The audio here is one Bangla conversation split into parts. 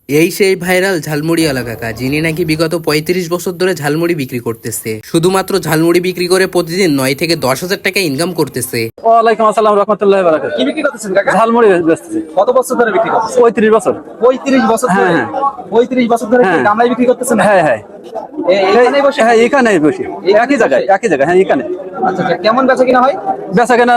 এই সেই ভাইরাল ঝালমুড়িওয়ালা কাকা, যিনি নাকি বিগত ৩৫ বছর ধরে ঝালমুড়ি বিক্রি করতেছে। শুধুমাত্র ঝালমুড়ি বিক্রি করে প্রতিদিন ৯ থেকে ১০ হাজার টাকা ইনকাম করতেছে। ওয়ালাইকুম আসসালাম রাহমাতুল্লাহি ওয়া বারাকাতুহু। কি বিক্রি করতেছেন কাকা? ঝালমুড়ি বেচতেছি। কত বছর ধরে বিক্রি করতেছেন? 35 বছর। 35 বছর ধরে। হ্যাঁ, হ্যাঁ। 35 বছর ধরে কি হ্যাঁ। গামলায় বিক্রি করতেছেন? হ্যাঁ, হ্যাঁ। এখানেই বসে? হ্যাঁ, এখানেই বসি। একই জায়গায়, হ্যাঁ এখানে। আচ্ছা আচ্ছা, কেমন বেচা কিনা হয়? বেচা কেনা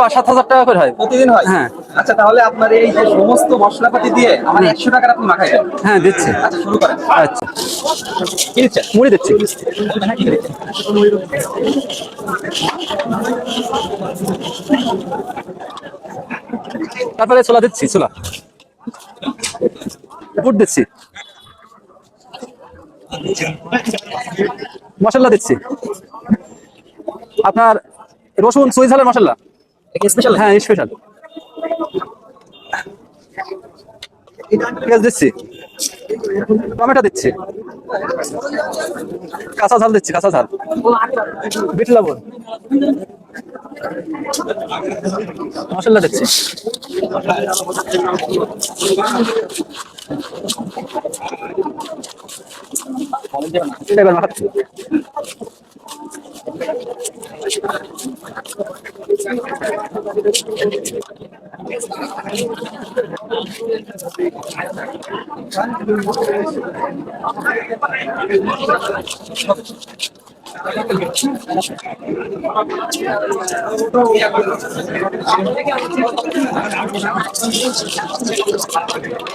৫-৭ হাজার টাকা করে হয়। প্রতিদিন হয়? হ্যাঁ। আচ্ছা, তাহলে আপনার এই যে সমস্ত মশলাপাতি দিয়ে আমার 100 টাকার আপনি মাখাইবেন। হ্যাঁ, দিচ্ছি। আচ্ছা, শুরু করেন। আচ্ছা, কি দিচ্ছেন? মুড়ি দিচ্ছি। হ্যাঁ, কি দিচ্ছেন? তারপরে ছোলা দিচ্ছি, ছোলা। বুট দিচ্ছি। মশলা দিচ্ছি। আপনার রসুন সুই ঝালের মশলা। এটা স্পেশাল? হ্যাঁ, স্পেশাল। পেঁয়াজ দিচ্ছি, টমেটো দিচ্ছি, কাঁচা ঝাল দিচ্ছি, কাঁচা ঝাল, বিট লবণ, মশলা দিচ্ছি। এবার মাখাচ্ছি।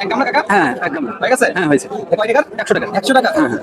এক গামলা কাকা? হ্যাঁ, একদম হয়ে গেছে? হ্যাঁ, হয়েছে। কয় টাকার? 100 টাকা। 100 টাকা? হ্যাঁ, হ্যাঁ।